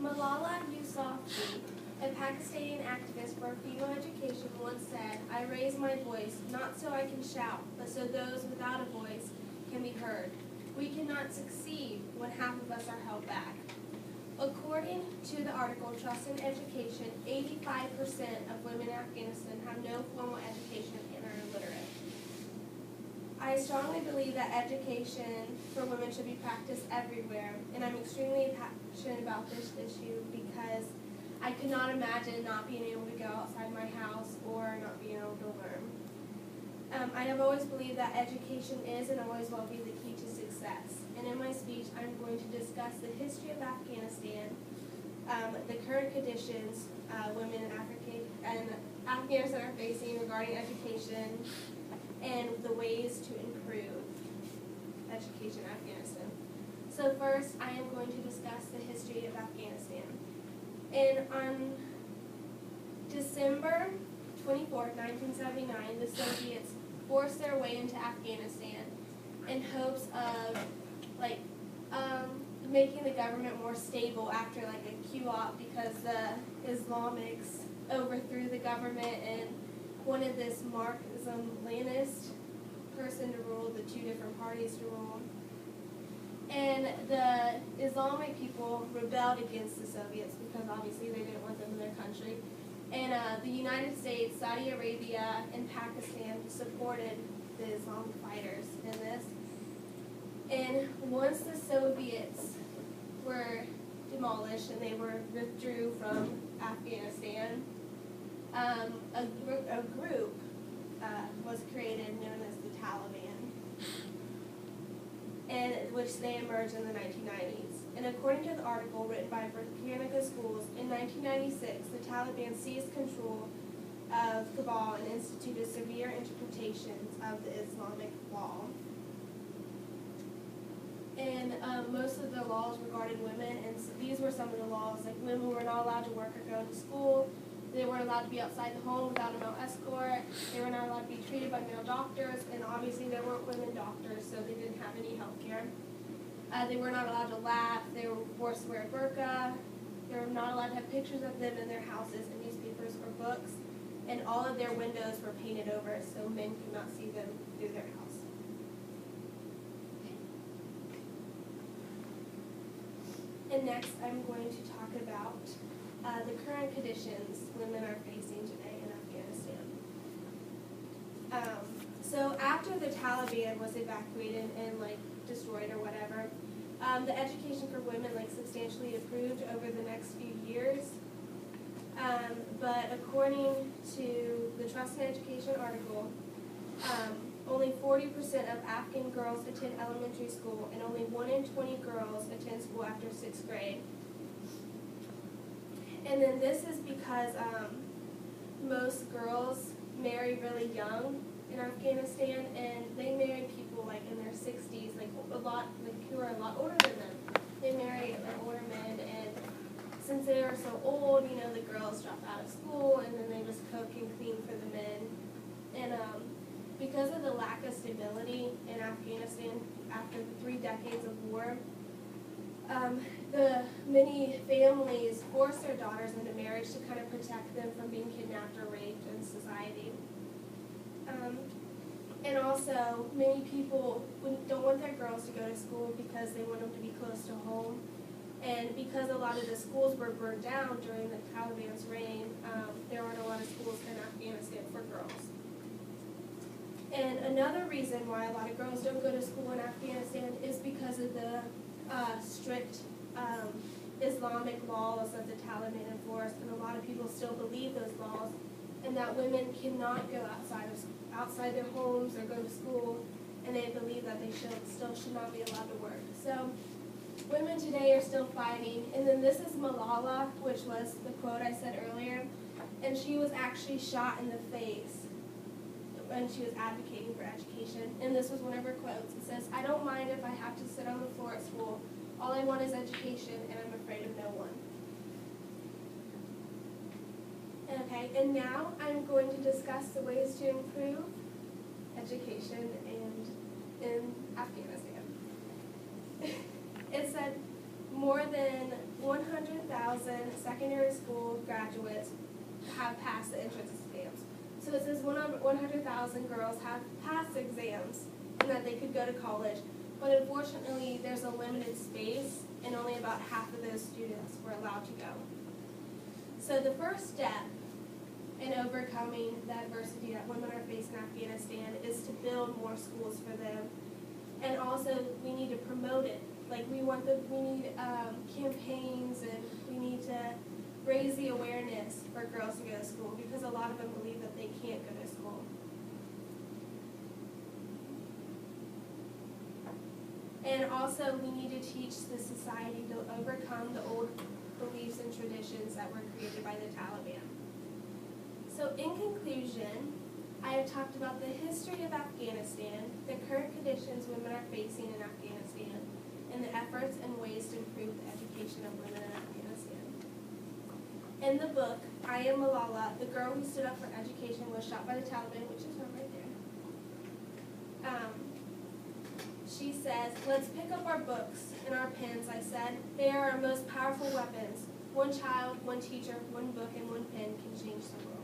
Malala Yousafzai, a Pakistani activist for female education, once said, "I raise my voice not so I can shout, but so those without a voice can be heard. We cannot succeed when half of us are held back." According to the article Trust in Education, 85% of women in Afghanistan have no formal education and are illiterate. I strongly believe that education for women should be practiced everywhere, and I'm extremely passionate about this issue because I could not imagine not being able to go outside my house or not being able to learn. I have always believed that education is and always will be the key to success. And in my speech, I'm going to discuss the history of Afghanistan, the current conditions women in Afghanistan are facing regarding education, and the ways to improve education in Afghanistan. So first, I am going to discuss the history of Afghanistan. And on December 24, 1979, the Soviets forced their way into Afghanistan in hopes of making the government more stable after a coup because the Islamics overthrew the government and wanted this Marxist-Leninist person to rule, the two different parties to rule. And the Islamic people rebelled against the Soviets because obviously they didn't want them in their country. And the United States, Saudi Arabia, and Pakistan supported the Islamic fighters in this. And once the Soviets were demolished and they withdrew from Afghanistan, a group was created known as the Taliban, and which they emerged in the 1990s. And according to the article written by Britannica Schools, in 1996, the Taliban seized control of Kabul and instituted severe interpretations of the Islamic law. And most of the laws regarded women, and so these were some of the laws, like women were not allowed to work or go to school, they weren't allowed to be outside the home without a male escort, they were not allowed to be treated by male doctors, and obviously there weren't women doctors, so they didn't have any health care. They were not allowed to laugh, they were forced to wear a burqa, they were not allowed to have pictures of them in their houses in newspapers or books, and all of their windows were painted over so men could not see them through their house. And next, I'm going to talk about the current conditions women are facing today in Afghanistan. So after the Taliban was evacuated and destroyed or whatever, the education for women substantially improved over the next few years. But according to the Trust in Education article, only 40% of Afghan girls attend elementary school, and only 1 in 20 girls attend school after 6th grade. And then this is because most girls marry really young in Afghanistan, and they marry people in their 60s, who are a lot older than them. They marry older men, and since they are so old, the girls drop out of school, and then they just cook and clean for the men. And because of the lack of stability in Afghanistan after the 3 decades of war, many families force their daughters into marriage to kind of protect them from being kidnapped or raped in society. And also, many people don't want their girls to go to school because they want them to be close to home. And because a lot of the schools were burned down during the Taliban's reign, there aren't a lot of schools in Afghanistan for girls. And another reason why a lot of girls don't go to school in Afghanistan is because of the strict Islamic laws that the Taliban enforced, and a lot of people still believe those laws, and that women cannot go outside their homes or go to school, and they believe that they still should not be allowed to work. So women today are still fighting. And then this is Malala, which was the quote I said earlier, and she was actually shot in the face when she was advocating for education. And this was one of her quotes. It says, "I don't mind if I have to sit on the floor at school. All I want is education, and I'm afraid of no one." Okay, and now I'm going to discuss the ways to improve education in Afghanistan. It said more than 100,000 100,000 secondary school graduates have passed the entrance exams. So it says 100,000 girls have passed exams and that they could go to college. But unfortunately, there's a limited space, and only about half of those students were allowed to go. So the first step in overcoming the adversity that women are facing in Afghanistan is to build more schools for them. And also, we need to promote it. Like, we need campaigns, and we need to raise the awareness for girls to go to school, because a lot of them believe that they can't go to school. And also, we need to teach the society to overcome the old beliefs and traditions that were created by the Taliban. So in conclusion, I have talked about the history of Afghanistan, the current conditions women are facing in Afghanistan, and the efforts and ways to improve the education of women in Afghanistan. In the book, I Am Malala, the girl who stood up for education was shot by the Taliban, which is her right there. She says, "Let's pick up our books and our pens," I said. "They are our most powerful weapons. One child, one teacher, one book, and one pen can change the world."